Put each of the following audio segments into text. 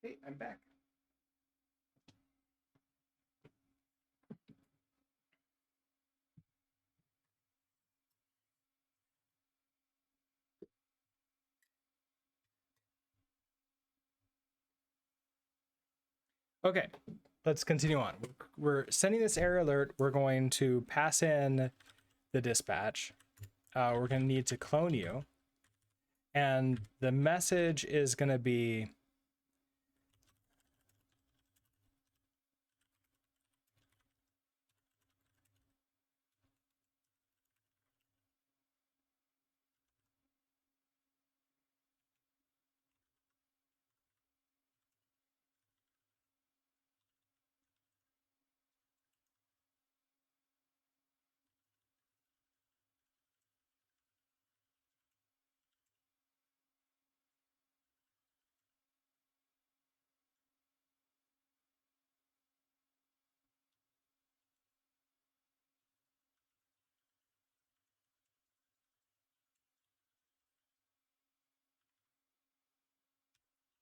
Hey, I'm back. Okay, let's continue on. We're sending this error alert. We're going to pass in the dispatch. We're going to need to clone you. And the message is going to be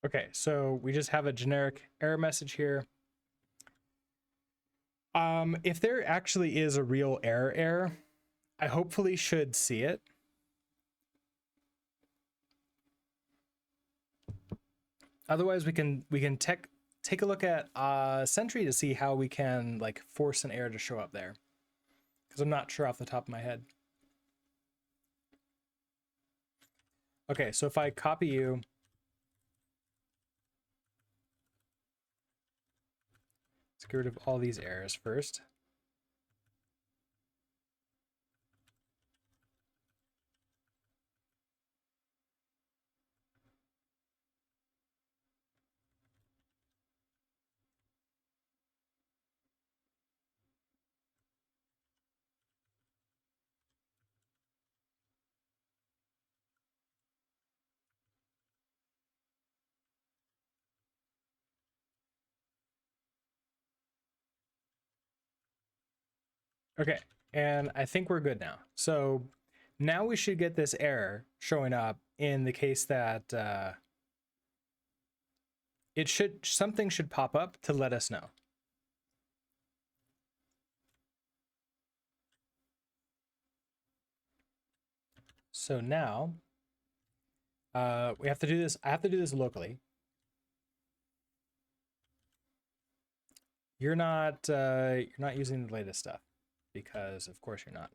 okay, so we just have a generic error message here. If there actually is a real error, I hopefully should see it. Otherwise, we can take a look at Sentry to see how we can like force an error to show up there, because I'm not sure off the top of my head. Okay, so if I copy you, let's get rid of all these errors first. Okay, and I think we're good now. So now we should get this error showing up in the case that something should pop up to let us know. So now we have to do this. I have to do this locally. You're not using the latest stuff, because of course you're not.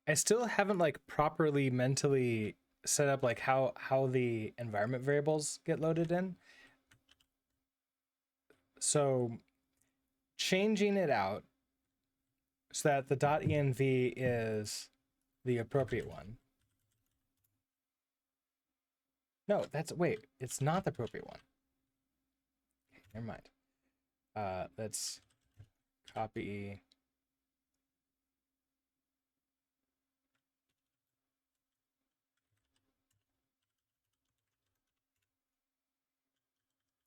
I still haven't like properly mentally set up like how the environment variables get loaded in. So changing it out so that the .env is the appropriate one. No, wait, it's not the appropriate one. Okay, never mind. Let's copy.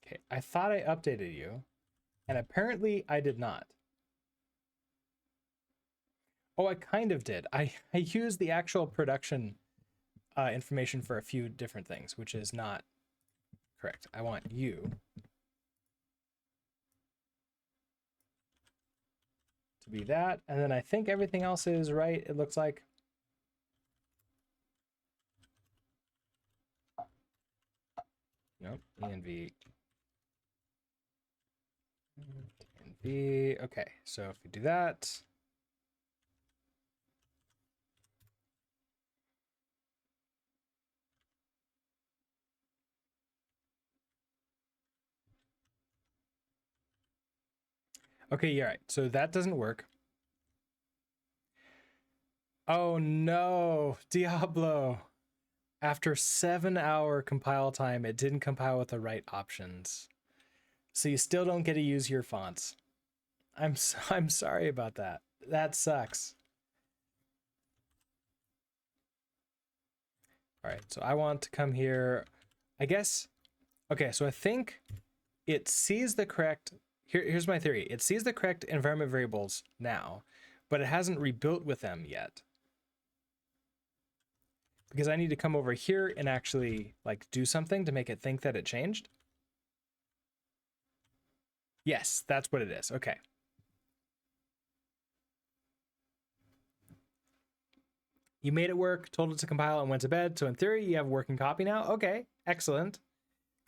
Okay, I thought I updated you, and apparently I did not. Oh, I kind of did. I used the actual production information for a few different things, which is not correct. I want you to be that, and then I think everything else is right, it looks like. Nope, env. env. Okay, so if we do that, okay, yeah, right. So that doesn't work. Oh no, Diablo. After 7-hour compile time, it didn't compile with the right options. So you still don't get to use your fonts. I'm sorry about that. That sucks. All right, so I want to come here. I guess, okay, so I think it sees the correct, here's my theory. It sees the correct environment variables now, but it hasn't rebuilt with them yet. Because I need to come over here and actually like do something to make it think that it changed. Yes, that's what it is. Okay. You made it work, told it to compile, and went to bed. So in theory, you have a working copy now. Okay, excellent.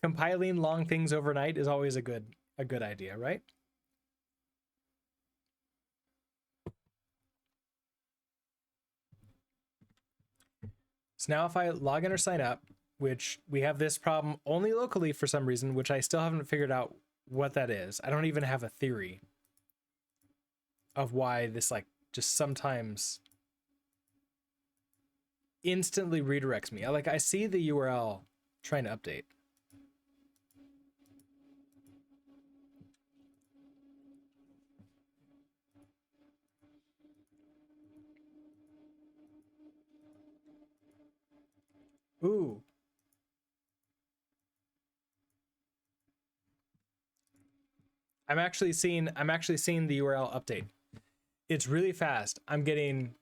Compiling long things overnight is always a good idea, right? So now if I log in or sign up, which we have this problem only locally for some reason, which I still haven't figured out what that is. I don't even have a theory of why this like just sometimes instantly redirects me. I see the URL trying to update. Ooh. I'm actually seeing the URL update. It's really fast. I'm getting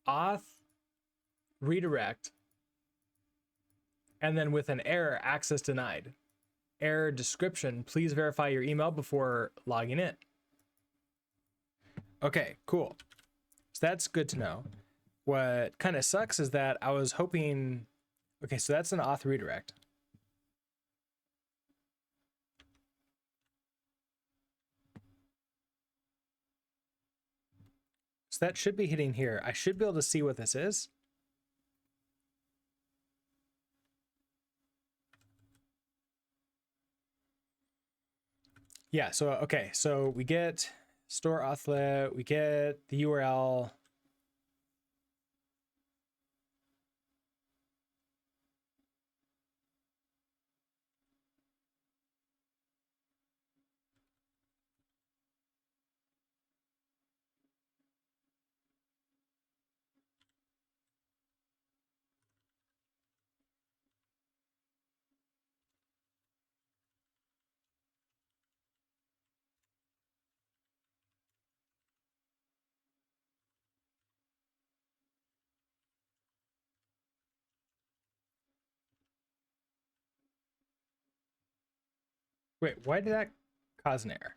auth redirect and then with an error, access denied. Error description, please verify your email before logging in. Okay, cool. So that's good to know. What kind of sucks is that I was hoping, okay, so that's an auth redirect. So that should be hitting here. I should be able to see what this is. Yeah, so, okay, so we get store authlet, we get the URL. Wait, why did that cause an error?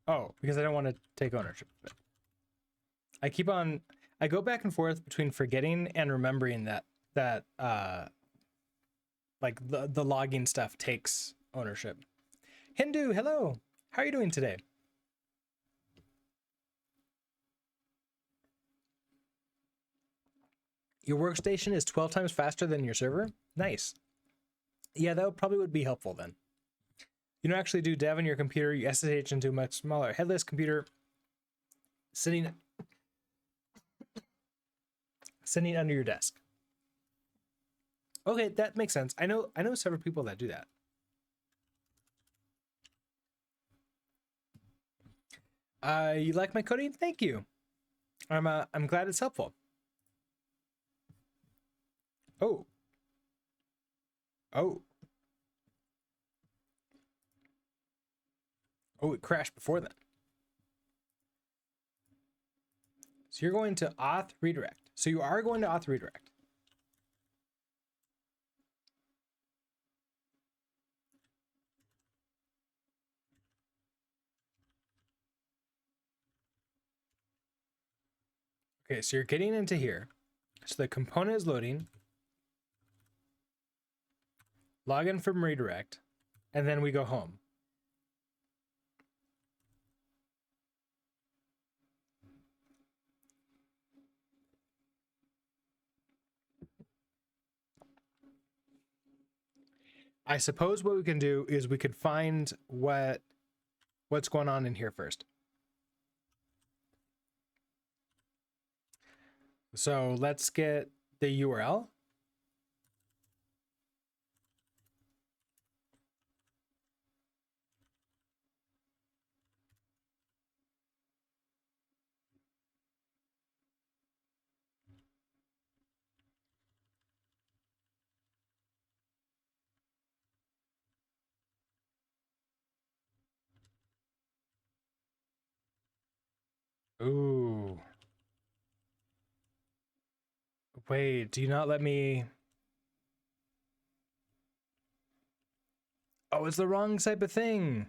Oh, because I don't want to take ownership of it. I go back and forth between forgetting and remembering that like the logging stuff takes ownership. Hindu, hello. How are you doing today? Your workstation is 12 times faster than your server? Nice. Yeah, that probably would be helpful then. You don't actually do dev on your computer, you SSH into a much smaller headless computer sitting under your desk. Okay, that makes sense. I know several people that do that. You like my coding? Thank you. I'm glad it's helpful. Oh. Oh. Oh, it crashed before then. So you're going to auth redirect. So you are going to auth redirect. Okay, so you're getting into here. So the component is loading. Login from redirect. And then we go home. I suppose what we can do is we could find what's going on in here first. So let's get the URL. Ooh. Wait, do you not let me... Oh, it's the wrong type of thing.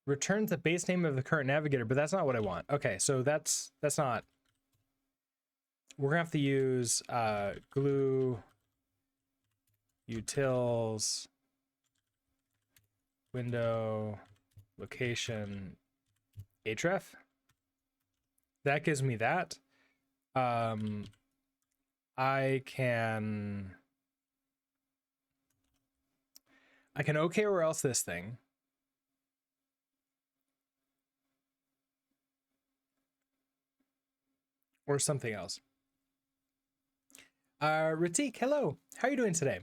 Return the base name of the current navigator, but that's not what I want. Okay, so that's not... We're gonna have to use glue utils window location href. That gives me that. I can okay or else this thing. Or something else. Ritik, hello. How are you doing today?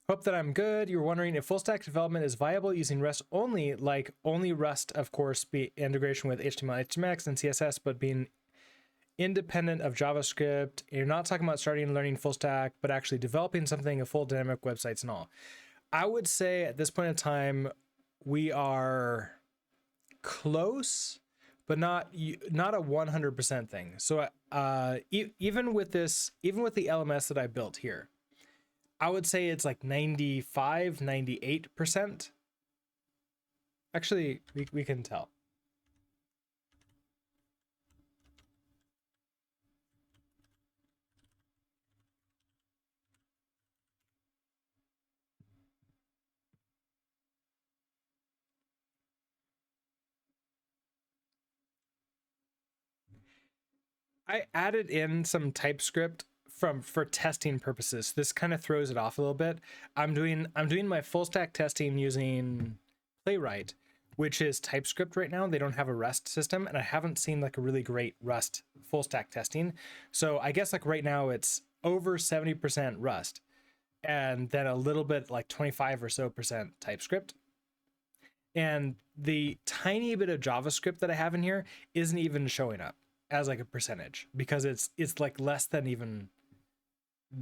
Hope that I'm good. You were wondering if full stack development is viable using Rust only, like only Rust, of course, be integration with HTML, HTMX, and CSS, but being independent of JavaScript. You're not talking about starting and learning full stack, but actually developing something, a full dynamic websites and all. I would say at this point in time, we are close, but not a 100% thing. So even with the LMS that I built here, I would say it's like 95, 98%. Actually, we can tell. I added in some TypeScript for testing purposes. This kind of throws it off a little bit. I'm doing my full stack testing using Playwright, which is TypeScript right now. They don't have a Rust system, and I haven't seen like a really great Rust full stack testing. So I guess like right now it's over 70% Rust, and then a little bit like 25 or so percent TypeScript. And the tiny bit of JavaScript that I have in here isn't even showing up as like a percentage, because it's like less than even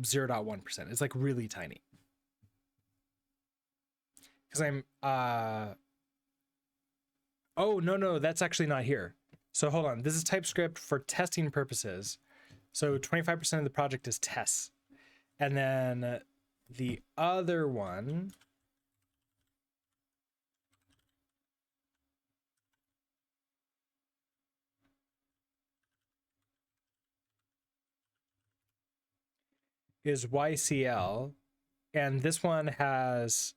0.1%. It's like really tiny. Because I'm oh no, that's actually not here. So hold on, this is TypeScript for testing purposes. So 25% of the project is tests. And then the other one is YCL, and this one has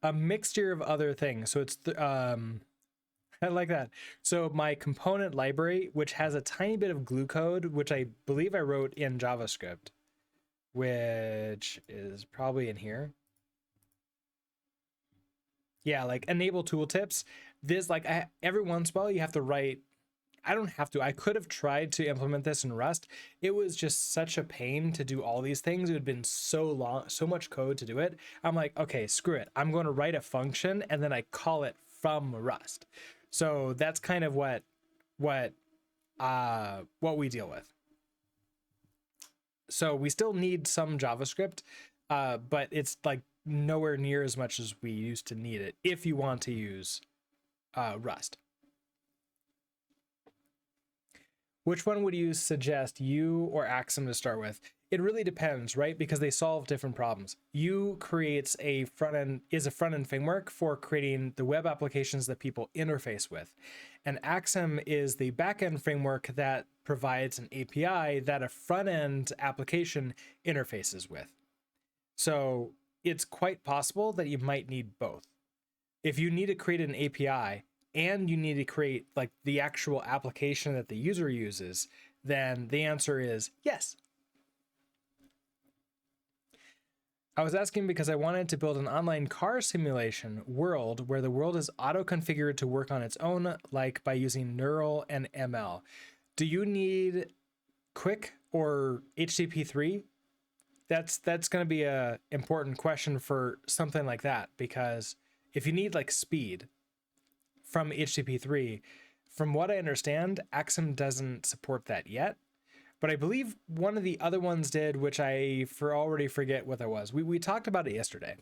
a mixture of other things. So it's I like that. So my component library, which has a tiny bit of glue code, which I believe I wrote in JavaScript, which is probably in here. Yeah, like enable tooltips. This like every once in a while you have to write. I don't have to. I could have tried to implement this in Rust. It was just such a pain to do all these things. It would have been so long, so much code to do it. I'm like, okay, screw it. I'm going to write a function and then I call it from Rust. So that's kind of what we deal with. So we still need some JavaScript, but it's like nowhere near as much as we used to need it if you want to use Rust. Which one would you suggest, Yew or Axum, to start with? It really depends, right? Because they solve different problems. Yew creates a front-end framework for creating the web applications that people interface with. And Axum is the back-end framework that provides an API that a front-end application interfaces with. So it's quite possible that you might need both. If you need to create an API and you need to create like the actual application that the user uses, then the answer is yes. I was asking because I wanted to build an online car simulation world where the world is auto-configured to work on its own, like by using neural and ML. Do you need Quick or HTTP3? That's going to be a important question for something like that, because if you need like speed from HTTP3, from what I understand, Axum doesn't support that yet. But I believe one of the other ones did, which I already forget what that was. We talked about it yesterday.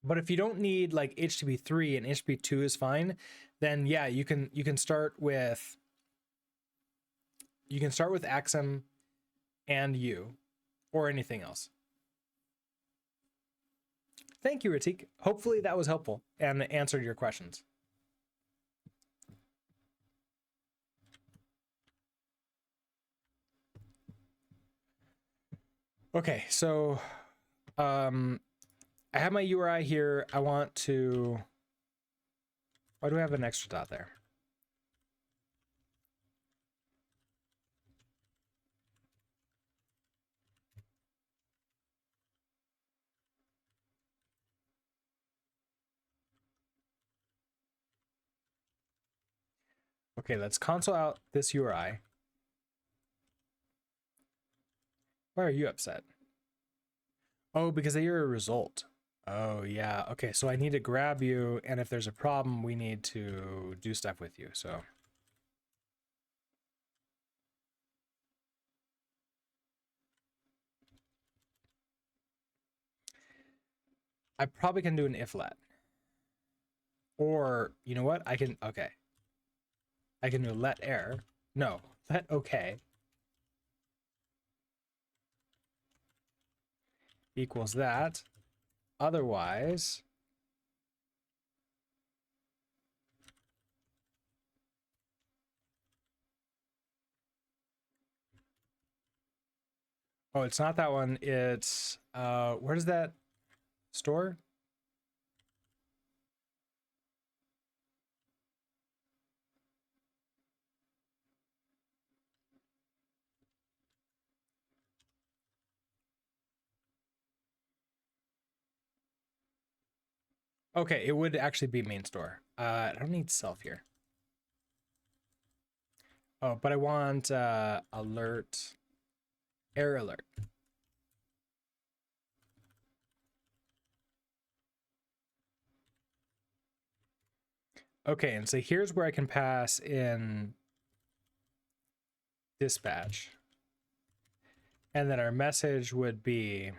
But if you don't need like HTTP3 and HTTP2 is fine, then yeah, you can start with Axum and Yew or anything else. Thank you, Ratik. Hopefully that was helpful and answered your questions. Okay, so I have my URI here. I want to, why do I have an extra dot there? Okay, let's console out this URI. Why are you upset? Oh, because you're a result. Oh, yeah. Okay, so I need to grab you, and if there's a problem, we need to do stuff with you, so. I probably can do an if let. Or, you know what? I can, okay. I can do let error. No, let okay. Equals that. Otherwise, oh, it's not that one. It's, where does that store? Okay, it would actually be main store. I don't need self here. Oh, but I want alert, error alert. Okay, and so here's where I can pass in dispatch. And then our message would be,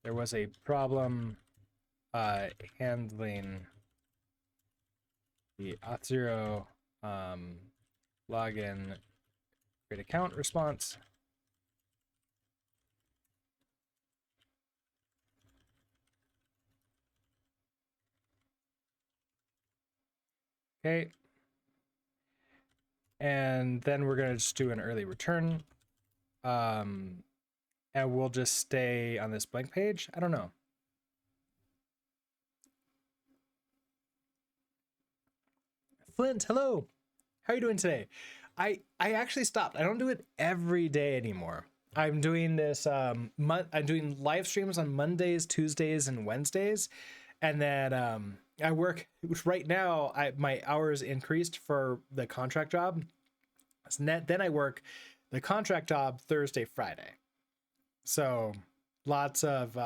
there was a problem handling the auth0 login create account response. Okay. And then we're going to just do an early return. And we'll just stay on this blank page. I don't know. Flint, hello. How are you doing today? I actually stopped. I don't do it every day anymore. I'm doing this I'm doing live streams on Mondays, Tuesdays, and Wednesdays. And then I work right now. My hours increased for the contract job. Then I work the contract job Thursday, Friday. So lots of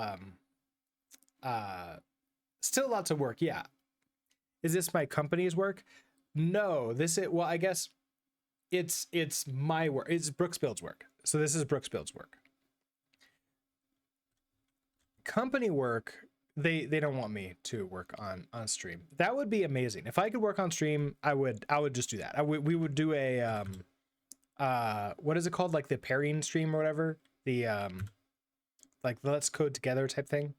still lots of work. Yeah. Is this my company's work? No, this is, well, I guess it's my work. It's Brooksfield's work. So this is Brooksfield's work. Company work, they don't want me to work on stream. That would be amazing. If I could work on stream, I would just do that. We would do a what is it called? Like the pairing stream or whatever. The like the let's code together type thing.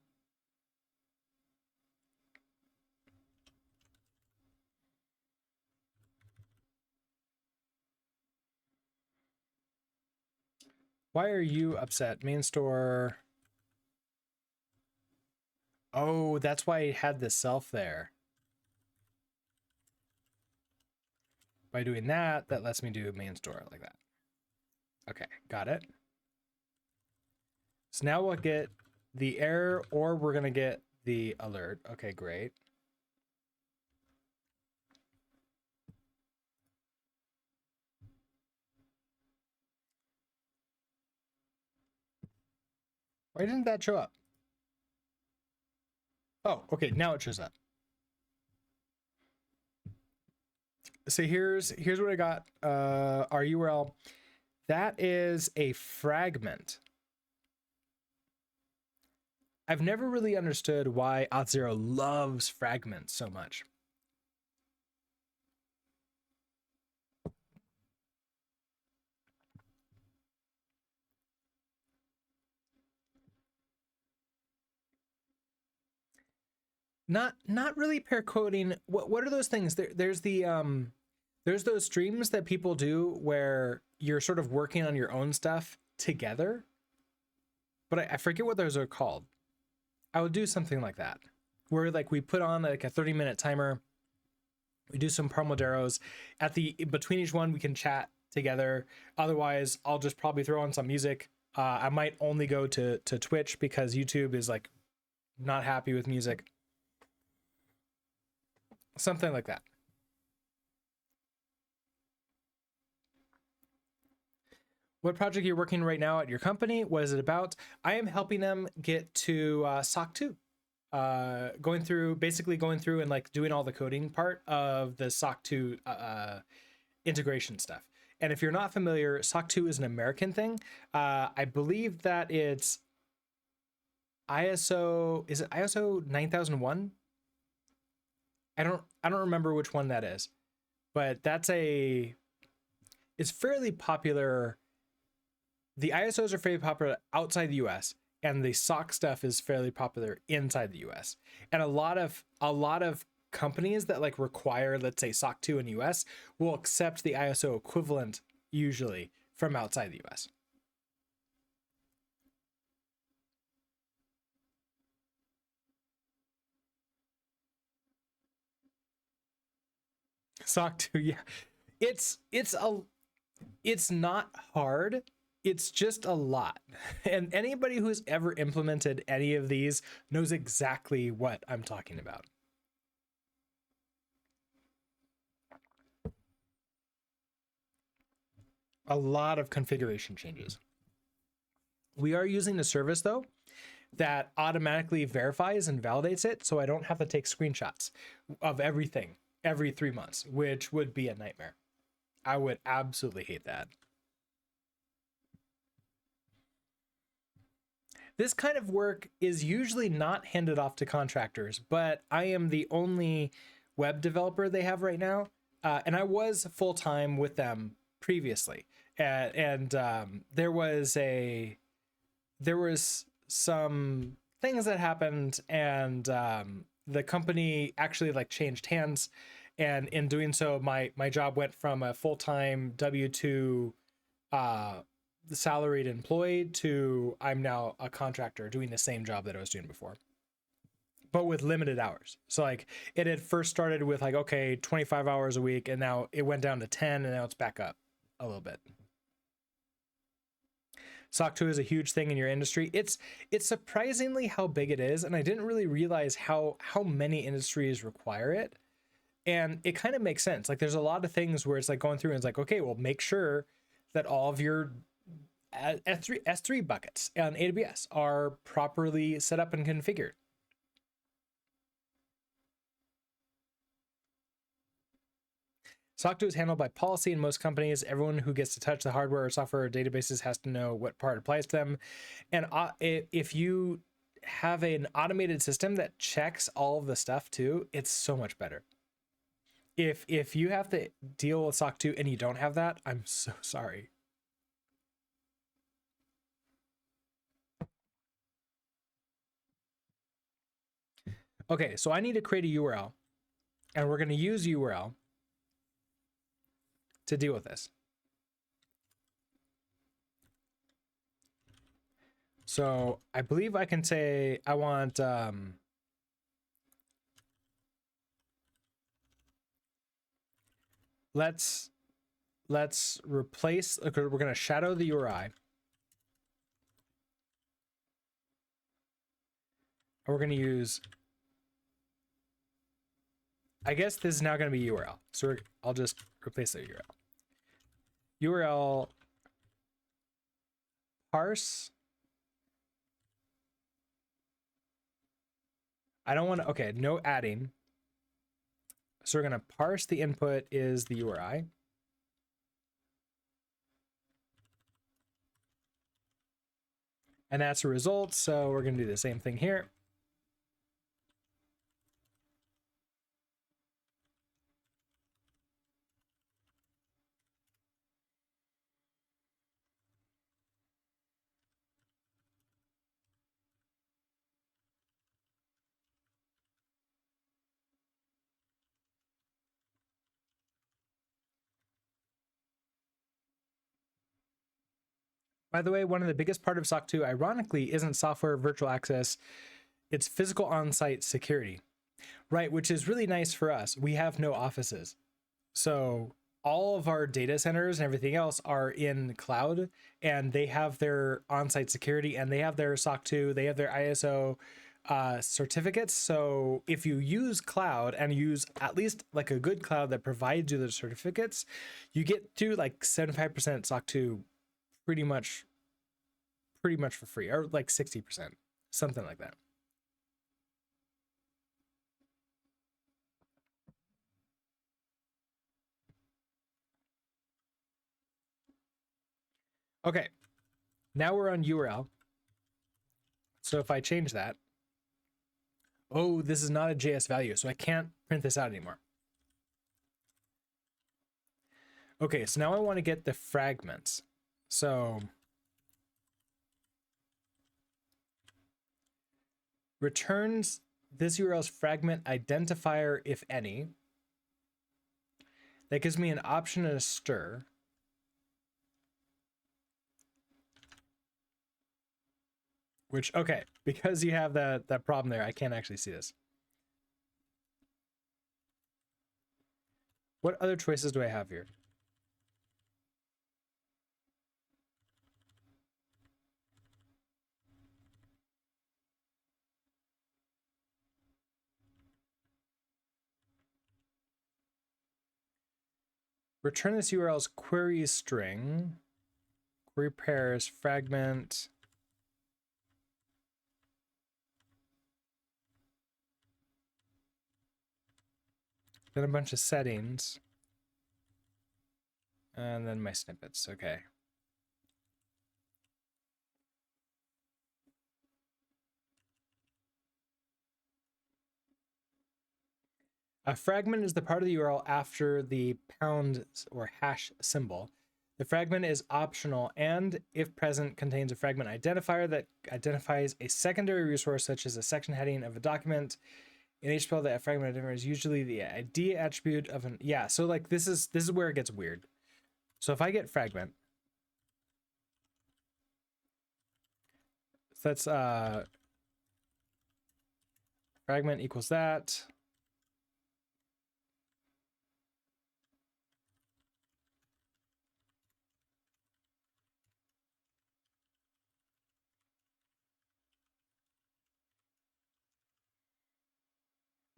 Why are you upset? Main store. Oh, that's why I had the self there. By doing that, that lets me do main store like that. Okay, got it. So now we'll get the error, or we're going to get the alert. Okay, great. Why didn't that show up? Oh, okay, now it shows up. So here's what I got. Our URL. That is a fragment I've never really understood why Auth0 loves fragments so much. Not really pair coding. What are those things? There's those streams that people do where you're sort of working on your own stuff together, but I forget what those are called. I would do something like that, where like we put on like a 30-minute timer, we do some pomodoros at the between each one, we can chat together. Otherwise, I'll just probably throw on some music. I might only go to Twitch because YouTube is like not happy with music. Something like that. What project you're working right now at your company? What is it about? I am helping them get to SOC 2. Going through and like doing all the coding part of the SOC 2 integration stuff. And if you're not familiar, SOC 2 is an American thing. I believe that it's ISO, is it ISO 9001? I don't remember which one that is, but it's fairly popular. The ISOs are fairly popular outside the US, and the SOC stuff is fairly popular inside the US. And a lot of companies that like require, let's say, SOC 2 in the US will accept the ISO equivalent usually from outside the US. SOC 2, yeah. It's not hard. It's just a lot. And anybody who's ever implemented any of these knows exactly what I'm talking about. A lot of configuration changes. We are using a service though that automatically verifies and validates it, so I don't have to take screenshots of everything every 3 months, which would be a nightmare. I would absolutely hate that. This kind of work is usually not handed off to contractors, but I am the only web developer they have right now, and I was full-time with them previously. And there was some things that happened, and the company actually like changed hands, and in doing so, my job went from a full-time W-2 salaried employee to I'm now a contractor doing the same job that I was doing before, but with limited hours. So like it had first started with like, okay, 25 hours a week, and now it went down to 10, and now it's back up a little bit. SOC 2 is a huge thing in your industry. It's surprisingly how big it is, and I didn't really realize how many industries require it. And it kind of makes sense. Like there's a lot of things where it's like going through and it's like, okay, well, make sure that all of your S3 buckets on AWS are properly set up and configured. SOC 2 is handled by policy in most companies. Everyone who gets to touch the hardware or software or databases has to know what part applies to them. And if you have an automated system that checks all of the stuff too, it's so much better. If you have to deal with SOC 2 and you don't have that, I'm so sorry. Okay, so I need to create a URL, and we're going to use URL to deal with this. So I believe I can say I want let's replace, okay, we're going to shadow the URI. We're going to use, I guess this is now going to be URL. So I'll just replace the URL. URL parse. I don't want to, okay, no adding. So we're going to parse the input is the URI. And that's a result. So we're going to do the same thing here. By the way, one of the biggest part of SOC 2, ironically, isn't software virtual access. It's physical on-site security, right? Which is really nice for us. We have no offices. So all of our data centers and everything else are in cloud, and they have their on-site security, and they have their SOC 2, they have their ISO certificates. So if you use cloud and use at least like a good cloud that provides you the certificates, you get to like 75% SOC 2 pretty much for free, or like 60%, something like that. Okay, now we're on URL. So if I change that, oh, this is not a JS value, so I can't print this out anymore. Okay, so now I want to get the fragments. So returns this URL's fragment identifier, if any. That gives me an option and a stir. Which, okay, because you have that problem there, I can't actually see this. What other choices do I have here? Return this URL's query string, query pairs, fragment. Then a bunch of settings. And then my snippets, okay. A fragment is the part of the URL after the pound or hash symbol. The fragment is optional and, if present, contains a fragment identifier that identifies a secondary resource, such as a section heading of a document. In HTML, that fragment identifier is usually the ID attribute of an, yeah. So like this is where it gets weird. So if I get fragment, so that's fragment equals that.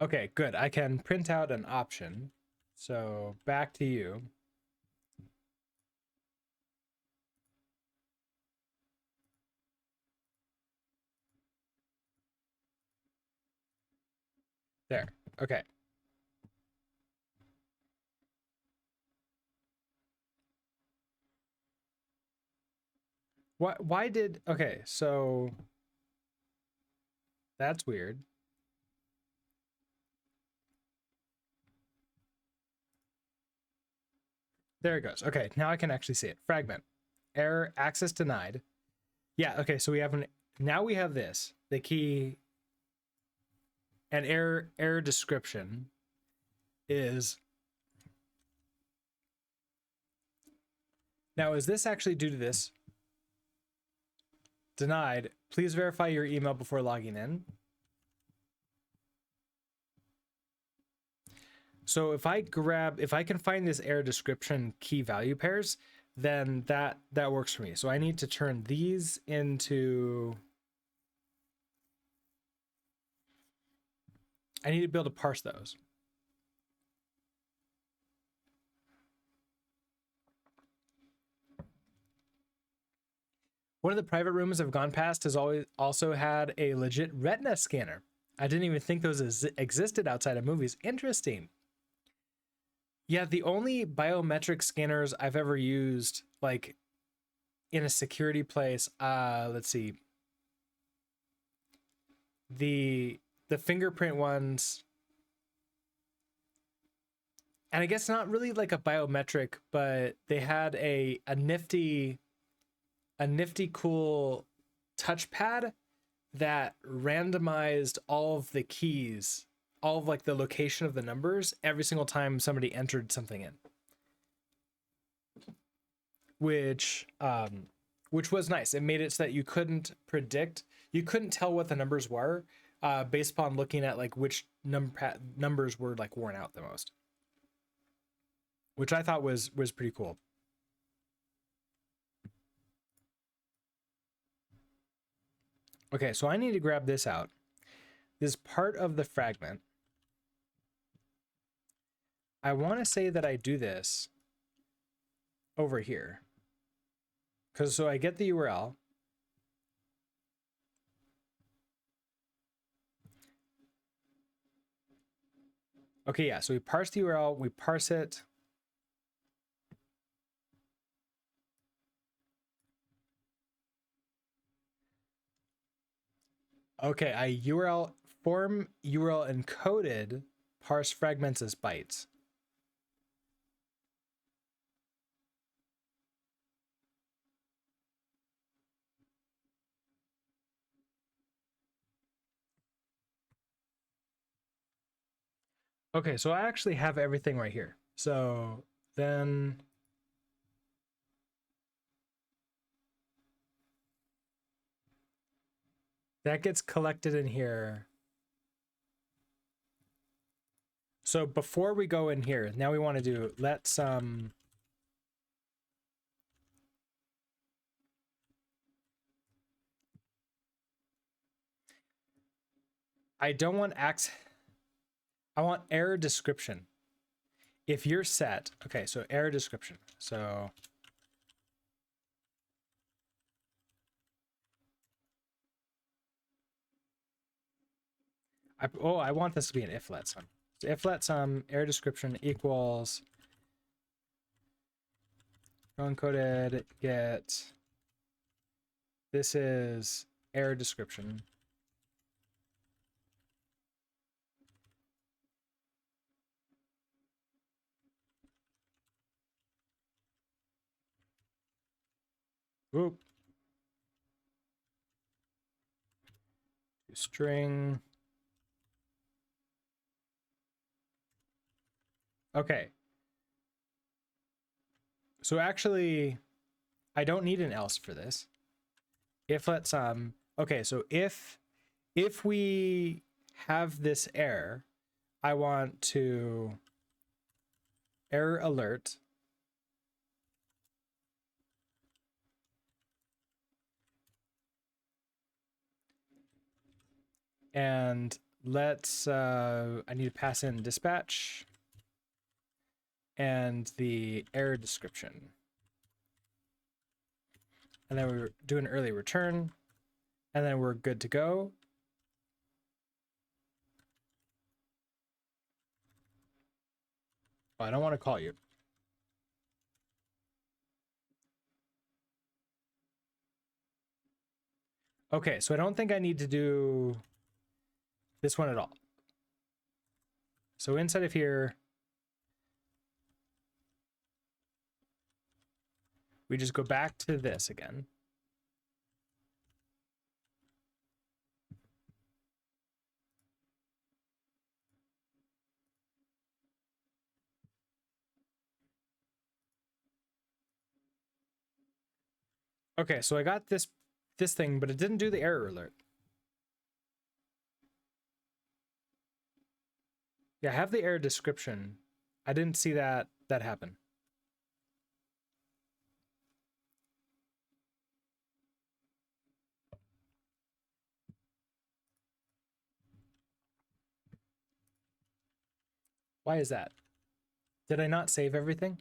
Okay, good. I can print out an option. So back to you. There. Okay. Why did, okay, so that's weird. There it goes. Okay, now I can actually see it. Fragment. Error, access denied. Yeah, okay, so we have now we have this. The key and error description is, now is this actually due to this? Denied. Please verify your email before logging in. So if I can find this error description key value pairs, then that works for me. So I need to turn these into, I need to be able to parse those. One of the private rooms I've gone past has always also had a legit retina scanner. I didn't even think those existed outside of movies. Interesting. Yeah, the only biometric scanners I've ever used, like in a security place, let's see, the fingerprint ones, and I guess not really like a biometric, but they had a nifty cool touchpad that randomized all of the keys, all of like the location of the numbers every single time somebody entered something in, which was nice. It made it so that you couldn't tell what the numbers were based upon looking at like which numbers were like worn out the most, which I thought was pretty cool. Okay, so I need to grab this out. This part of the fragment. I want to say that I do this over here. Because so I get the URL. Okay, yeah, so we parse the URL, we parse it. Okay, I form URL encoded, parse fragments as bytes. Okay, so I actually have everything right here. So then that gets collected in here. So before we go in here, now we want to do I don't want I want error description. If you're set, okay, so error description. So I want this to be an if let sum. So if let sum error description equals uncoded get, this is error description. Whoop. String. Okay. So actually, I don't need an else for this. If let sum, okay, so if we have this error, I want to error alert and let's I need to pass in dispatch and the error description. And then we do an early return, and then we're good to go. Oh, I don't want to call you. Okay, so I don't think I need to do this one at all. So inside of here, we just go back to this again. Okay, so I got this thing, but it didn't do the error alert. Yeah, I have the error description. I didn't see that happen. Why is that? Did I not save everything?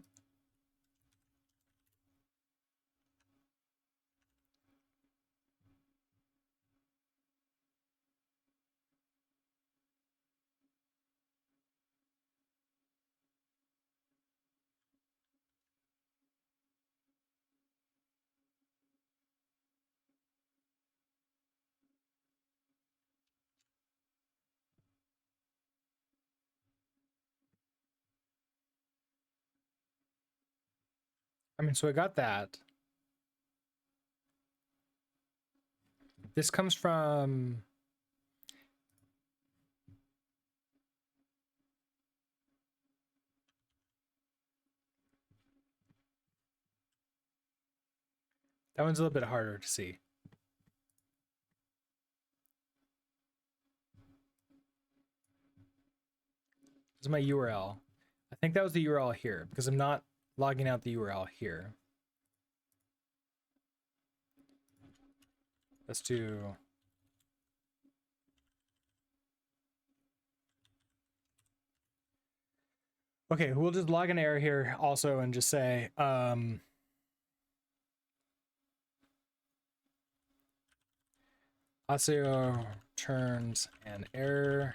I mean, so I got that. This comes from... That one's a little bit harder to see. This is my URL. I think that was the URL here because I'm not logging out the URL here. Let's do... Okay, we'll just log an error here also and just say, Audio turns an error.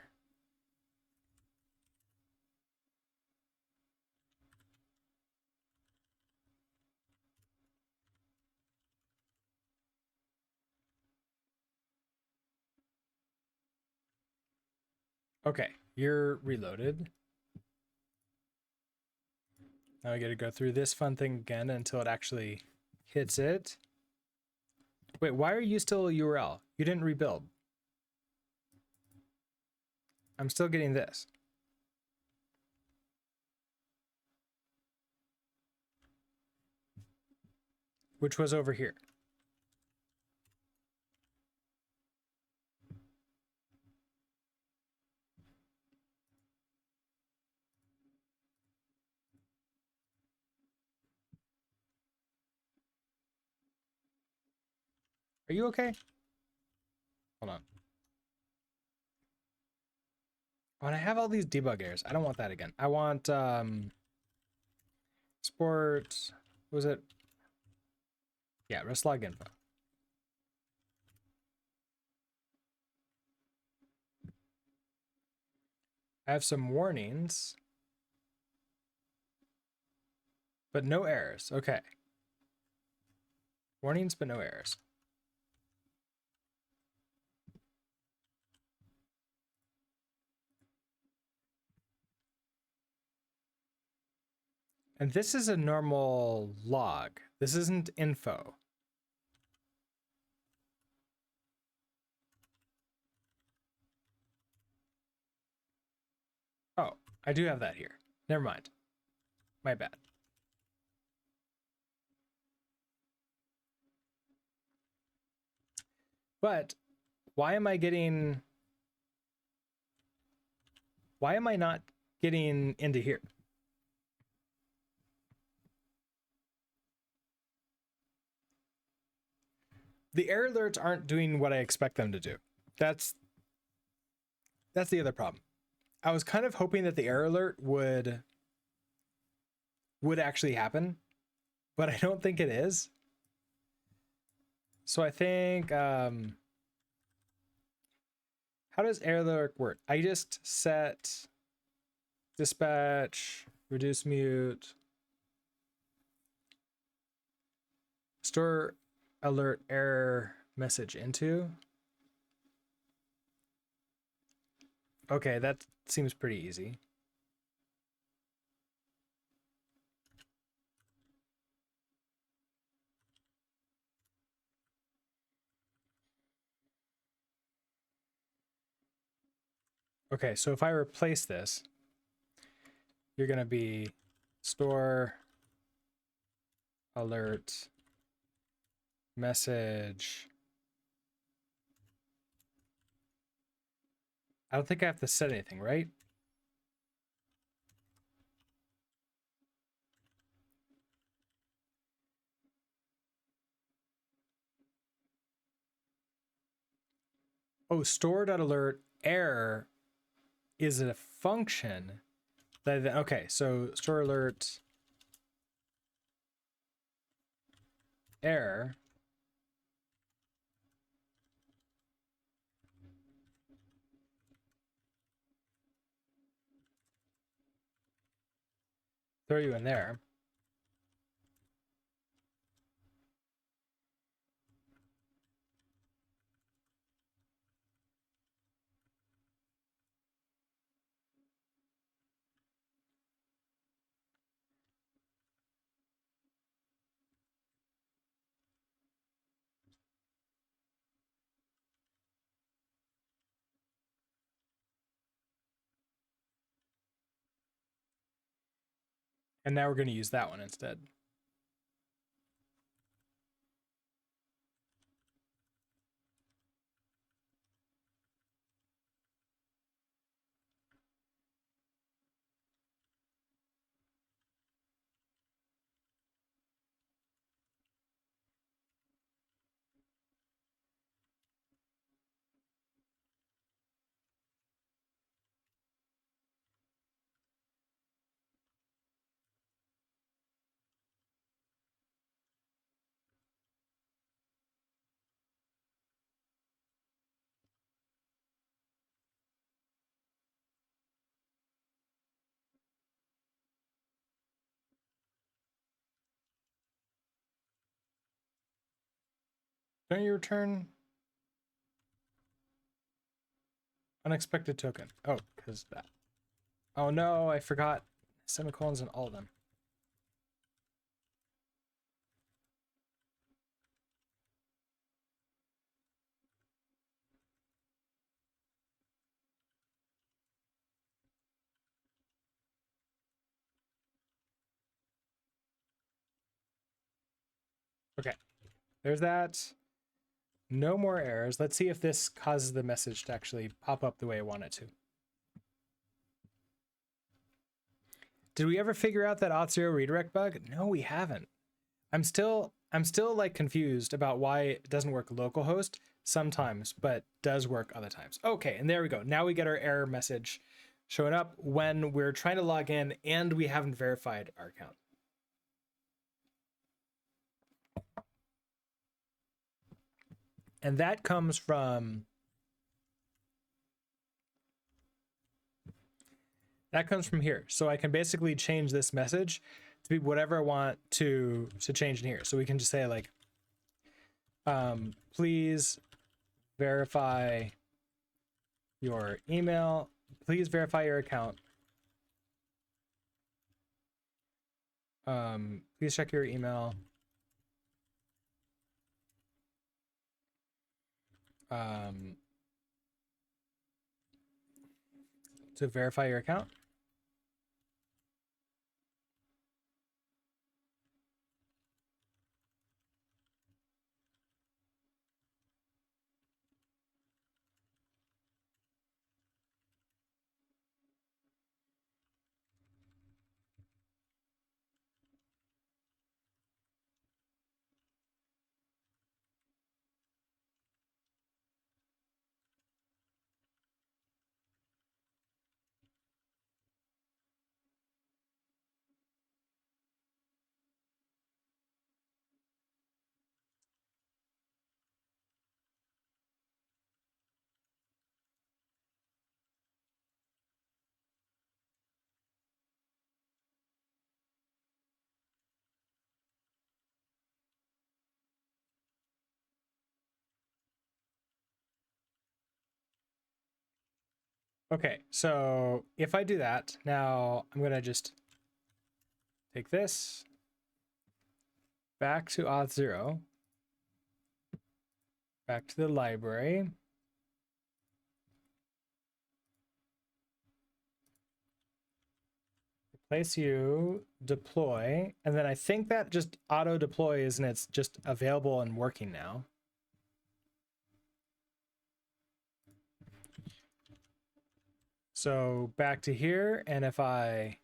Okay, you're reloaded. Now I gotta go through this fun thing again until it actually hits it. Wait, why are you still a URL? You didn't rebuild. I'm still getting this. Which was over here. Are you okay? Hold on. Oh, and I have all these debug errors. I don't want that again. I want sport, what was it? Yeah, rest log info. I have some warnings, but no errors. Okay. Warnings, but no errors. And this is a normal log. This isn't info. Oh, I do have that here. Never mind. My bad. But why am I not getting into here? The error alerts aren't doing what I expect them to do. That's the other problem. I was kind of hoping that the error alert would actually happen, but I don't think it is. So I think, how does error alert work? I just set dispatch, reduce mute, store alert error message into. Okay, that seems pretty easy. Okay, so if I replace this, you're going to be store alert message. I don't think I have to set anything, right? Oh, store.alert error is a function that, okay, so store alert error throw you in there. And now we're going to use that one instead. Don't you return unexpected token? Oh, because that. Oh no, I forgot semicolons in all of them. Okay, there's that. No more errors. Let's see if this causes the message to actually pop up the way I want it to. Did we ever figure out that auth0 redirect bug? No, we haven't. I'm still like confused about why it doesn't work localhost sometimes, but does work other times. Okay, and there we go. Now we get our error message showing up when we're trying to log in and we haven't verified our account. And that comes from here. So I can basically change this message to be whatever I want to change in here. So we can just say like, please verify your email. Please verify your account. Please check your email. To verify your account. Okay, so if I do that, now I'm gonna just take this back to auth0, back to the library. Replace you, deploy, and then I think that just auto deploys and it's just available and working now. So back to here, and if I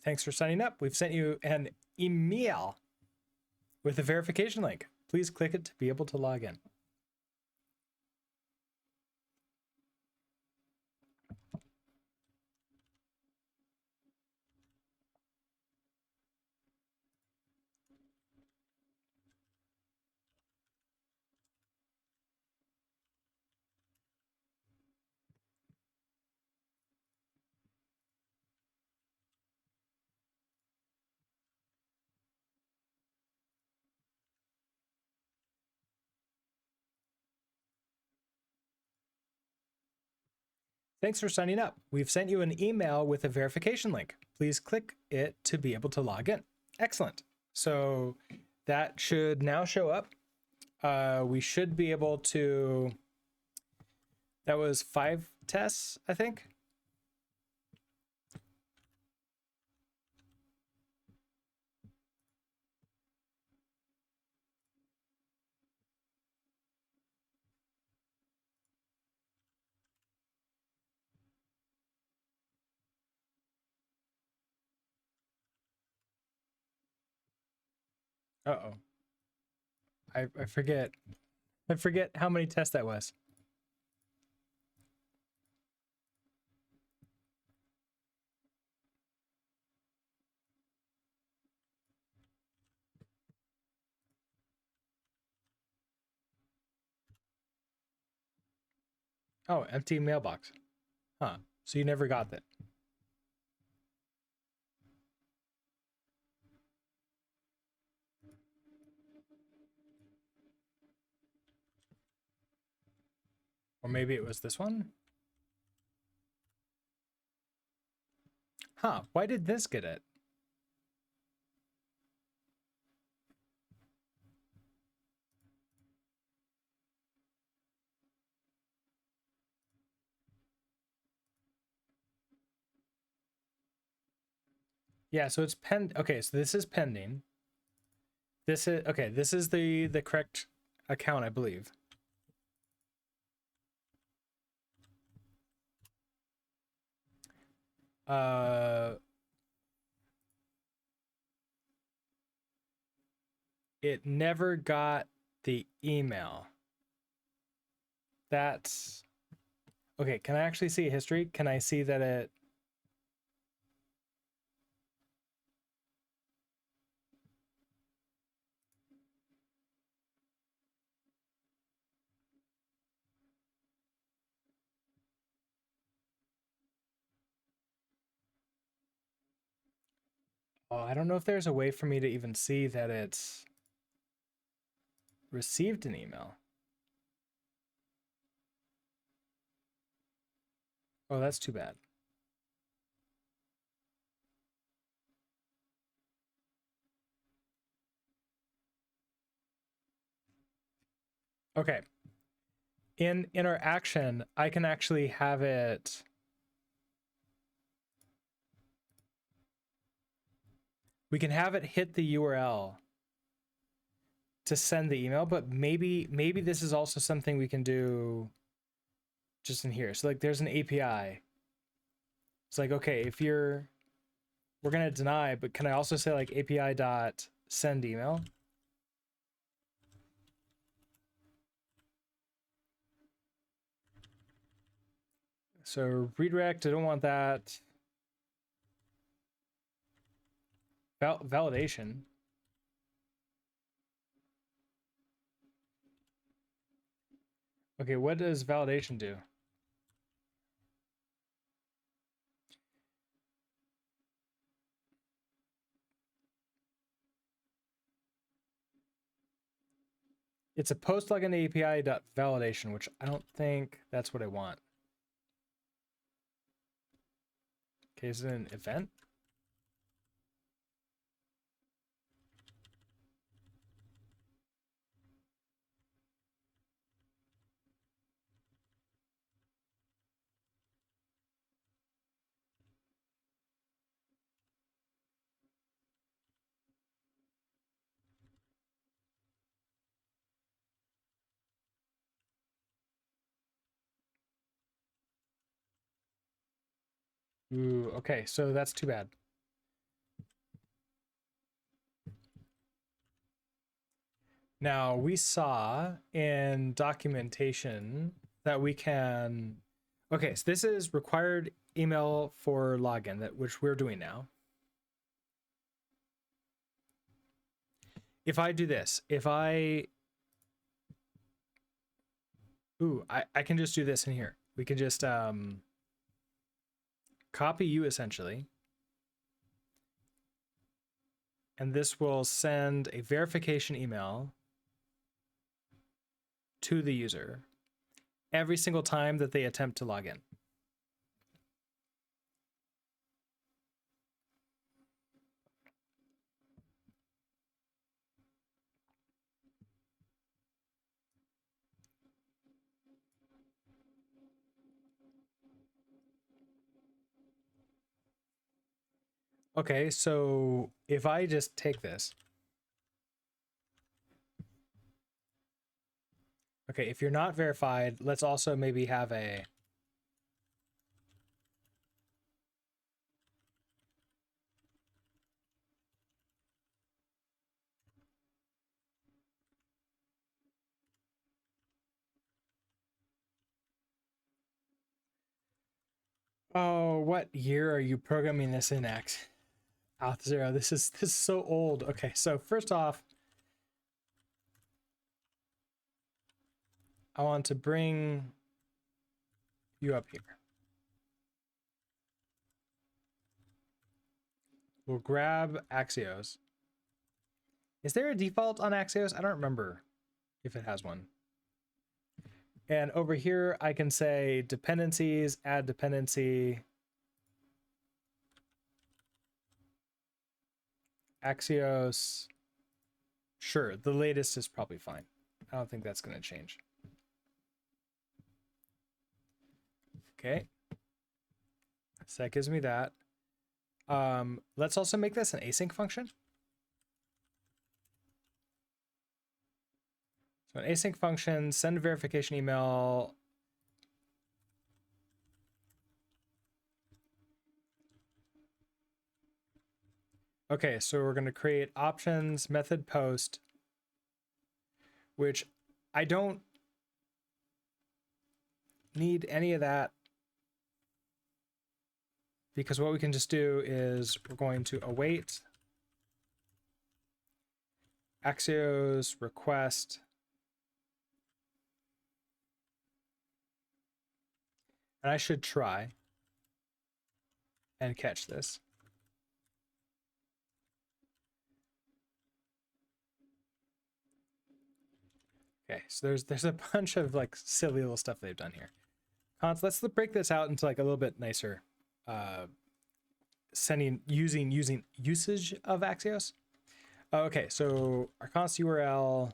thanks for signing up. We've sent you an email with a verification link. Please click it to be able to log in. Thanks for signing up. We've sent you an email with a verification link. Please click it to be able to log in. Excellent. So that should now show up. We should be able to, that was tests, I think. Uh-oh. I forget. I forget how many tests that was. Oh, empty mailbox. Huh. So you never got that. Or maybe it was this one? Huh. Why did this get it? Yeah, so it's okay, so this is pending. This is okay, this is the correct account, I believe. It never got the email. That's okay. Can I actually see a history? Can I see that it? Oh, I don't know if there's a way for me to even see that it's received an email. Oh, that's too bad. Okay. In our action, I can actually have it. We can have it hit the URL to send the email, but maybe this is also something we can do just in here. So like there's an API. It's like, okay, if we're gonna deny, but can I also say like API dot send email? So redirect, I don't want that. Validation. Okay, what does validation do? It's a post login API dot validation, which I don't think that's what I want. Okay, is it an event? Ooh, okay, so that's too bad. Now, we saw in documentation that we can. Okay, so this is required email for login, which we're doing now. If I do this, I can just do this in here. We can just copy you essentially. And this will send a verification email to the user every single time that they attempt to log in. Okay, so if I just take this. Okay, if you're not verified, let's also maybe have a... Oh, what year are you programming this in, X? Auth0, this is so old. Okay, so first off, I want to bring you up here. We'll grab Axios. Is there a default on Axios? I don't remember if it has one. And over here, I can say dependencies, add dependency, Axios. Sure, the latest is probably fine. I don't think that's going to change. Okay. So that gives me that. Let's also make this an async function. So an async function, send verification email. Okay, so we're going to create options method post, which I don't need any of that, because what we can just do is we're going to await Axios request. And I should try and catch this. Okay, so there's a bunch of like silly little stuff they've done here. Let's break this out into like a little bit nicer using usage of Axios. Okay, so our const URL,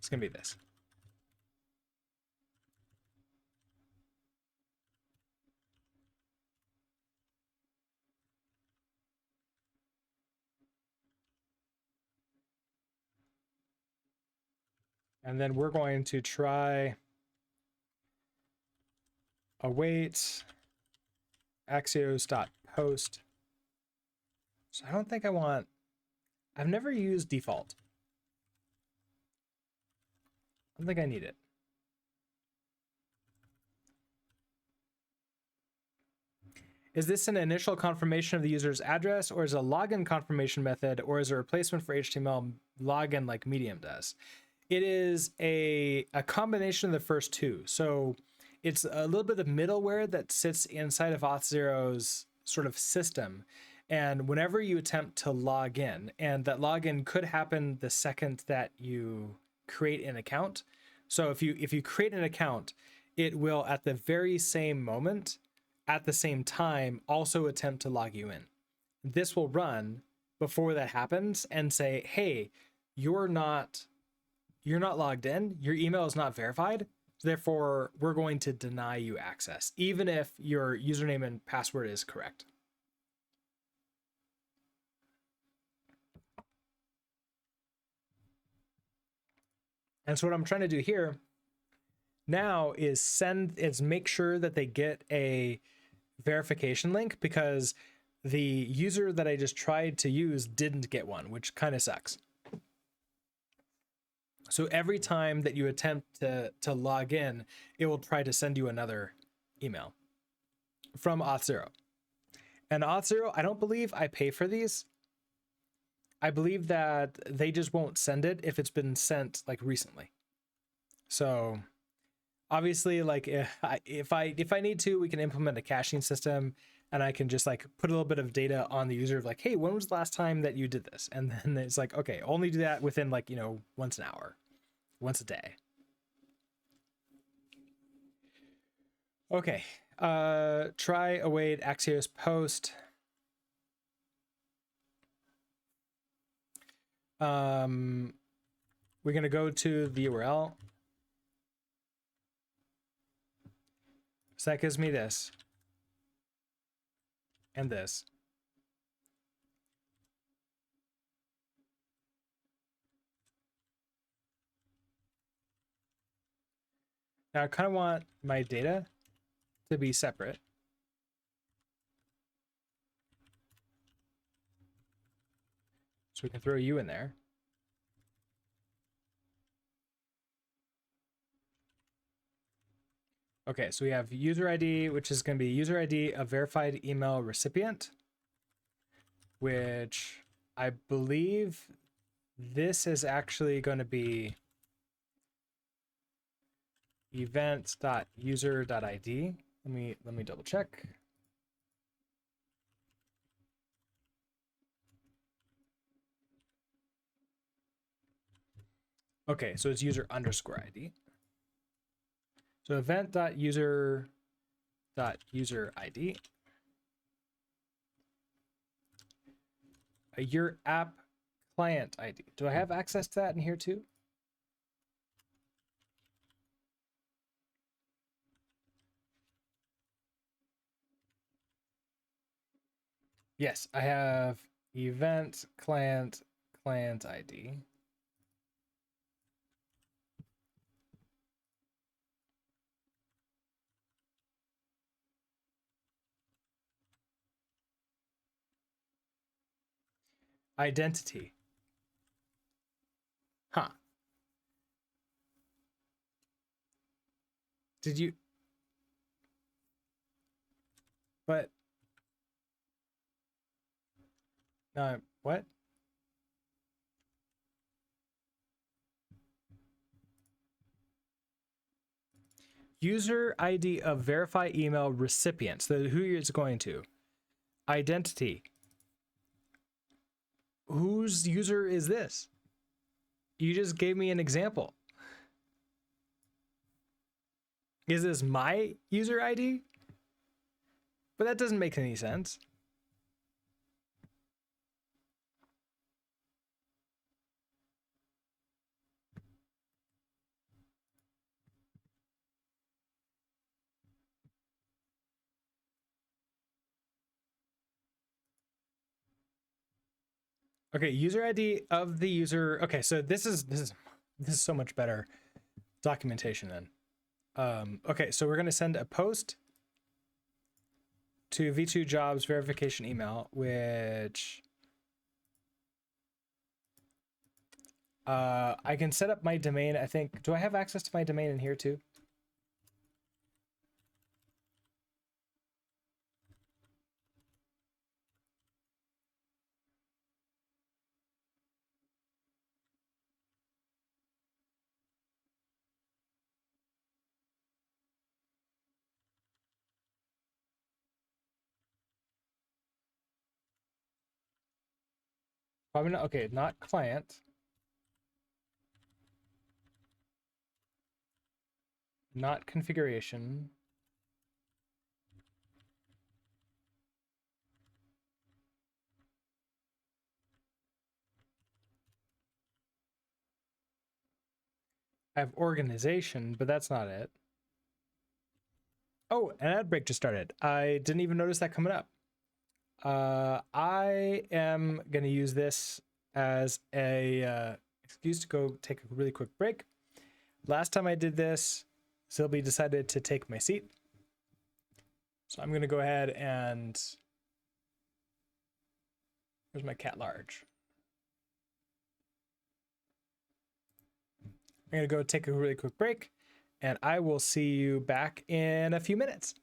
it's gonna be this. And then we're going to try await Axios.post. So I don't think I want, I've never used default. I don't think I need it. Is this an initial confirmation of the user's address, or is it a login confirmation method, or is it a replacement for HTML login like Medium does? It is a combination of the first two. So it's a little bit of middleware that sits inside of Auth0's sort of system. And whenever you attempt to log in, and that login could happen the second that you create an account. So if you create an account, it will at the very same moment, at the same time, also attempt to log you in. This will run before that happens and say, hey, you're not logged in, your email is not verified, therefore we're going to deny you access, even if your username and password is correct. And so what I'm trying to do here now is make sure that they get a verification link, because the user that I just tried to use didn't get one, which kind of sucks. So every time that you attempt to log in, it will try to send you another email from Auth0. And Auth0, I don't believe I pay for these. I believe that they just won't send it if it's been sent like recently. So obviously, like if I need to, we can implement a caching system, and I can just like put a little bit of data on the user of like, hey, when was the last time that you did this? And then it's like, okay, only do that within like, once an hour, once a day. Okay, try await Axios post. We're gonna go to the URL. So that gives me this. and this. Now I kind of want my data to be separate. So we can throw you in there. Okay, so we have user ID, which is going to be user ID of verified email recipient, which I believe this is actually going to be events.user.id. Let me double check. Okay, so it's user underscore ID. So event.user.user ID. Your app client ID. Do I have access to that in here too? Yes, I have event client ID. Identity. Huh. Did you? But what? User ID of verify email recipient. So who it's going to. Identity. Whose user is this? You just gave me an example. Is this my user ID? But that doesn't make any sense. Okay, user ID of the user. Okay, so this is so much better documentation then. Okay, so we're going to send a post to V2 jobs verification email, which I can set up my domain. I think, do I have access to my domain in here too? Probably not. Okay, not client. Not configuration. I have organization, but that's not it. Oh, an ad break just started. I didn't even notice that coming up. I am going to use this as a excuse to go take a really quick break. Last time I did this, Sylvie decided to take my seat. So I'm going to go ahead and... Where's my cat large? I'm going to go take a really quick break, and I will see you back in a few minutes.